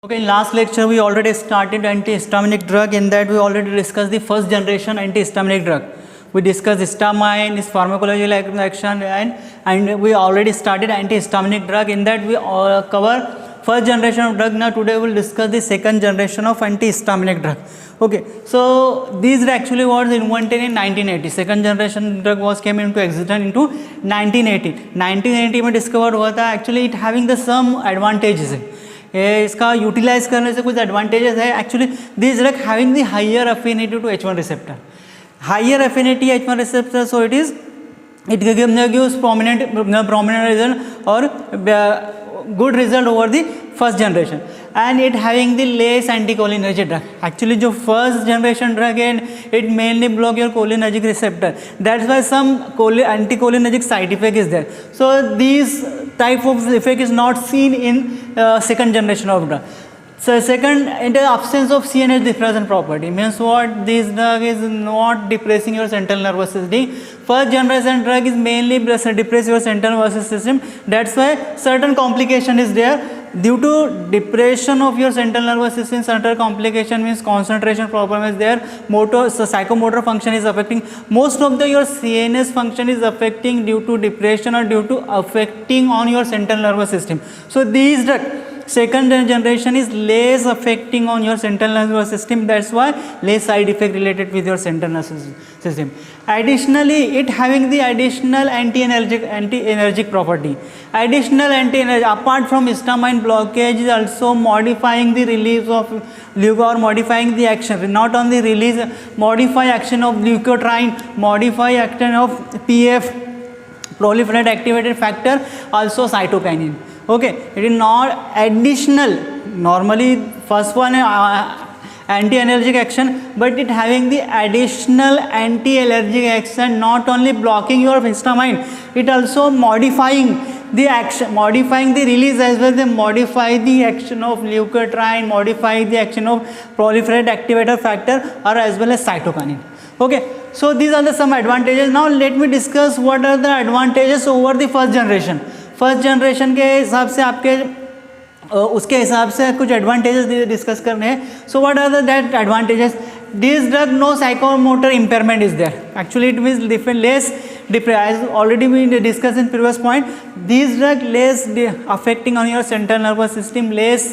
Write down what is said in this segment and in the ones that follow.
Okay, in last lecture we already started antihistaminic drug. In that we already discussed the first generation antihistaminic drug. We discussed histamine, its pharmacological action, and we already started antihistaminic drug. In that we cover first generation of drug. Now today we will discuss the second generation of antihistaminic drug. Okay, so these actually was invented in 1980. Second generation drug was came into existence into 1980. 1980 में discovered हुआ था. Actually it having the some advantages है. इसका utilise करने से कुछ advantages है. Actually this drug having the higher affinity to H1 receptor, higher affinity H1 receptor, so it gives prominent result or good result over the first generation, and it having the less anticholinergic drug. Actually जो first generation drug है, it mainly block your cholinergic receptor. That's why some anticholinergic side effect is there. So these type of effect is not seen in second generation of drug. So second, in the absence of CNS depression property, means what, this drug is not depressing your central nervous system. First generation drug is mainly depress your central nervous system. That's why certain complication is there. Due to depression of your central nervous system, certain complication means concentration problem is there, motor, so psychomotor function is affecting. Most of your CNS function is affecting due to depression or due to affecting on your central nervous system. So these drug second generation is less affecting on your central nervous system. That's why less side effect related with your central nervous system. Additionally, it having the additional anti-energic property. Additional anti-energy, apart from histamine blockage, is also modifying the release of LEUCA or modifying the action. Not only release, modify action of leukotriene, modify action of PF, proliferate activated factor, also cytokinin. Okay, it is not additional. Normally first one anti-allergic action, but it having the additional anti-allergic action, not only blocking your histamine, it also modifying the action, modifying the release as well. They modify the action of leukotriene, modify the action of proliferate activator factor, or as well as cytokinin. Okay, so these are the some advantages. Now let me discuss what are the advantages over the first generation. First generation के हिसाब से आपके उसके हिसाब से कुछ advantages discuss करने हैं. So what are the that advantages? This drug no psychomotor impairment is there. Actually it means different less as already we discussed in previous point, this drug less affecting on your central nervous system, less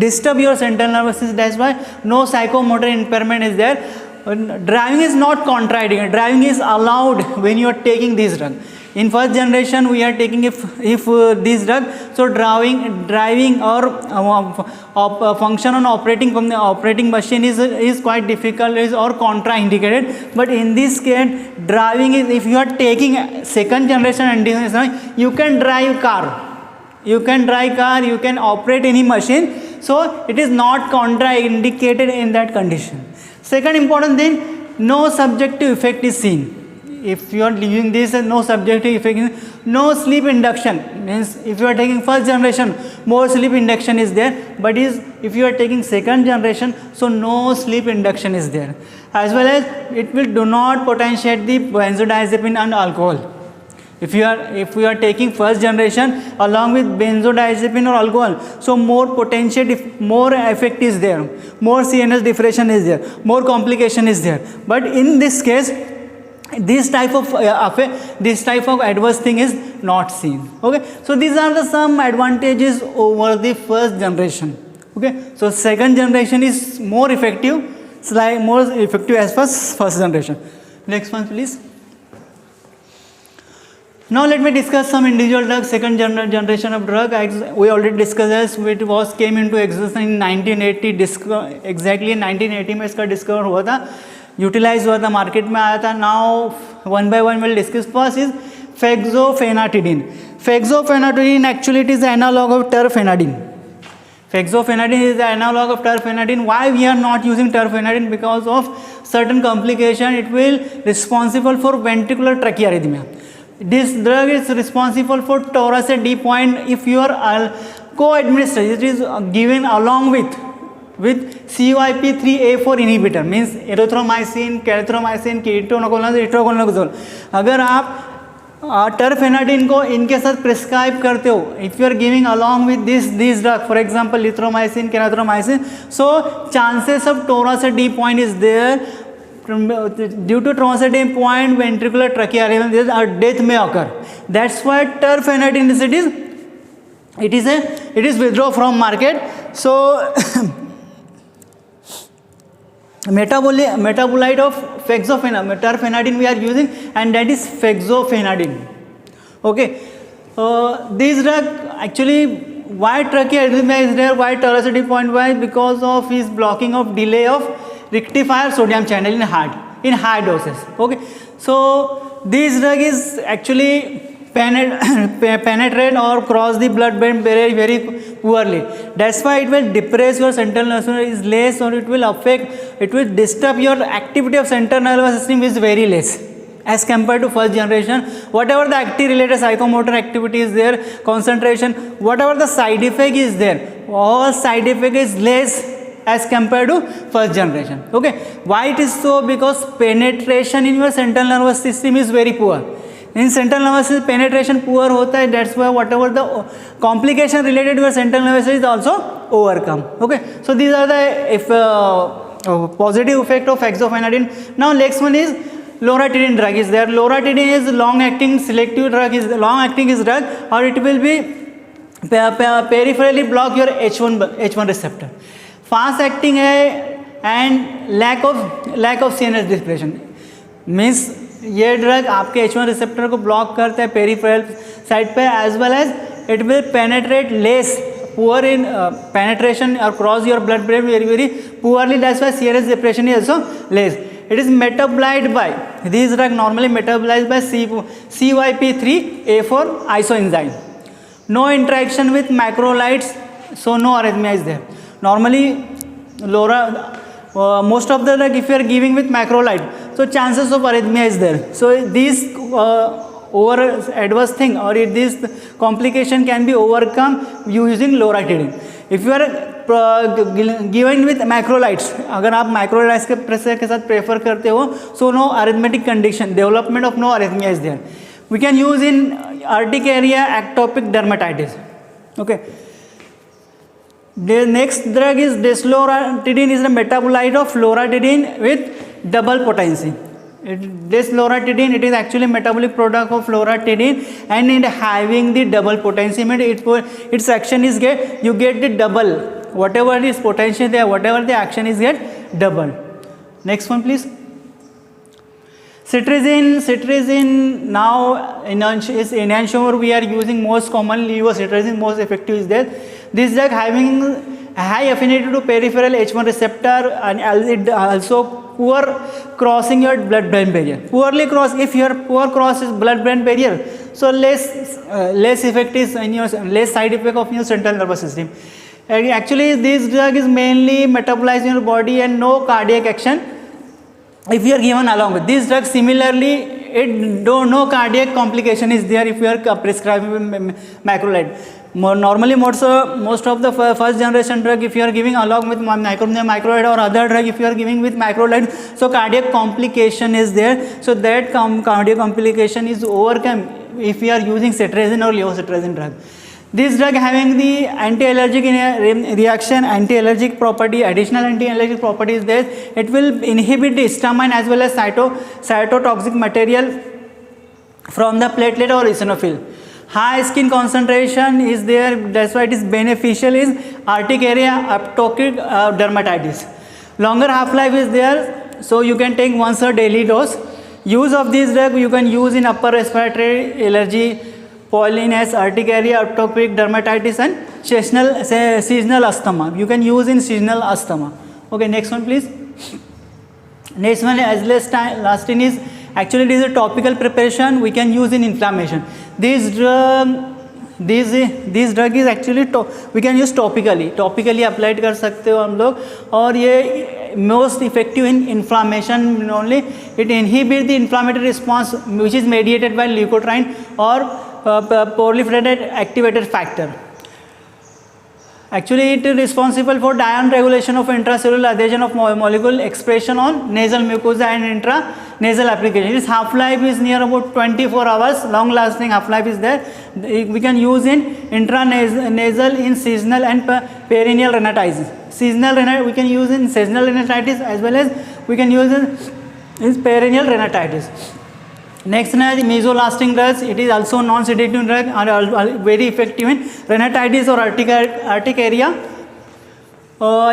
disturb your central nervous system. That's why no psychomotor impairment is there. Driving is not contradicting. Driving is allowed when you are taking this drug. In first generation we are taking if this drug, so driving or function on operating from the operating machine is quite difficult, is or contraindicated. But in this case driving is, if you are taking second generation antihistamine, you can drive car, you can operate any machine, so it is not contraindicated in that condition. Second important thing, no subjective effect is seen. If you are using this, no subjective effect, no sleep induction, means if you are taking first generation, more sleep induction is there, but if you are taking second generation, so no sleep induction is there. As well as it will do not potentiate the benzodiazepine and alcohol. If you are taking first generation along with benzodiazepine or alcohol, so more potentiate, more effect is there, more CNS depression is there, more complication is there. But in this case, this type of adverse thing is not seen. Okay, so these are the some advantages over the first generation. Okay, so second generation is more effective, slightly more effective as first generation. Next one please. Now let me discuss some individual drugs. Second generation of drug, we already discussed this. It was came into existence in 1980. Exactly in 1980 में इसका discover हुआ था, utilise हुआ था, market में आया था. Now one by one will discuss. First is fexofenadine. Fexofenadine actually it is analogue of terfenadine. Fexofenadine is the analog of terfenadine. Why we are not using terfenadine? Because of certain complication. It will responsible for ventricular tachyarrhythmia. This drug is responsible for Tourette D point. If you are co-administered, it is given along with CYP3A4 inhibitor, means erythromycin, clarithromycin, ketoconazole, itraconazole. अगर आप टर्फेनाडिन को इनके साथ prescribe करते हो, if you are giving along with this drug, for example erythromycin, clarithromycin, so chances of torsades point is there. Due to toracidy point, ventricular tracheal or death may occur. That's why terfenadine it is withdraw from market. So metabolite of fexofenadine, terfenadine we are using, and that is fexofenadine. Okay, this drug actually, why trachearrhythmia is there, why toracity point, why? Because of his blocking of delay of rectifier sodium channel in high doses. Okay, so this drug is actually penetrate or cross the blood-brain barrier very poorly. That's why it will depress your central nervous system is less, or it will affect, it will disturb your activity of central nervous system is very less as compared to first generation. Whatever the active related psychomotor activity is there, concentration, whatever the side effect is there, all side effect is less as compared to first generation. Okay, why it is so? Because penetration in your central nervous system is very poor. In central nervous system penetration poor hota hai, that's why whatever the complication related to your central nervous system is also overcome. Okay, so these are the positive effect of fexofenadine. Now next one is loratadine drug is there. Loratadine is long acting selective drug, is long acting is drug, or it will be peripherally block your H1 receptor. Fast acting है and lack of CNS depression, means ये drug आपके H1 receptor को block करता है peripheral side पे, as well as it will penetrate less, poor in penetration और cross your blood brain very poorly. That's why CNS depression is also less. It is metabolized by, these drug normally metabolized by CYP3A4 isoenzyme. No interaction with macrolides, so no arrhythmia is there. Normally most of the drug if you are giving with macrolide, so chances of arrhythmia is there. So these over adverse thing or this complication can be overcome using loratadine. If you are given with macrolides, अगर आप macrolides के साथ prefer करते हो, so no arrhythmic condition, development of no arrhythmia is there. We can use in urticaria, atopic dermatitis. Okay. The next drug is desloratadine, is a metabolite of loratadine with double potency. Desloratadine, it is actually metabolic product of loratadine, and it having the double potency, means its action is you get the double, whatever is potential there, whatever the action is get double. Next one please. Cetirizine now in enantiomer we are using most commonly, cetirizine most effective is there. This drug having high affinity to peripheral H1 receptor, and it also poor crossing your blood-brain barrier. Poorly cross, if your poor crosses blood-brain barrier, so less effect is in your, less side effect of your central nervous system. And actually this drug is mainly metabolized in your body and no cardiac action. If you are given along with this drug, similarly no cardiac complication is there if you are prescribing macrolide. Normally most of the first generation drug, if you are giving along with macrolide or other drug, if you are giving with macrolide, so cardiac complication is there. So that cardiac complication is overcome if you are using cetirizine or levocetirizine drug. This drug having the anti-allergic reaction, anti-allergic property, additional anti-allergic property is there. It will inhibit the histamine as well as cytotoxic material from the platelet or eosinophil. High skin concentration is there, that's why it is beneficial is urticaria, atopic dermatitis. Longer half-life is there, so you can take once a daily dose. Use of this drug you can use in upper respiratory allergy, pollinus, urticaria, atopic dermatitis, and seasonal asthma. You can use in seasonal asthma. Okay, next one please. Next one is lastine is actually it is a topical preparation we can use in inflammation. This drug is actually we can use topically applied कर सकते हो हम लोग, और ये most effective in inflammation only. It inhibits the inflammatory response which is mediated by leukotriene or proliferated activated factor. Actually, it is responsible for ion regulation of intracellular adhesion of molecule expression on nasal mucosa and intranasal application. Its half-life is near about 24 hours. Long-lasting half-life is there. We can use in intranasal in seasonal and perennial rhinitis. We can use in seasonal rhinitis as well as we can use in perennial rhinitis. Next is mesolasting drugs. It is also non-sedative drug and are very effective in rhinitis or urticaria.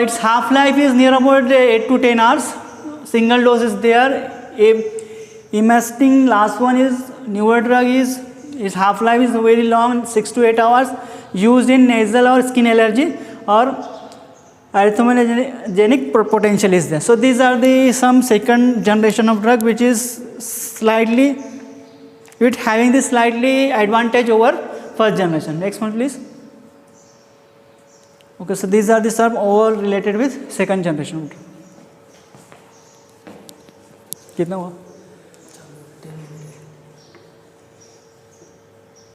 Its half-life is near about 8 to 10 hours. Single dose is there. Imesting, last one is newer drug is its half-life is very long, 6 to 8 hours. Used in nasal or skin allergy or erythrogenogenic potential is there. So these are the some second generation of drug which is slightly having this slightly advantage over first generation. Next one please. Okay, so these are the some all related with second generation. कितना हुआ?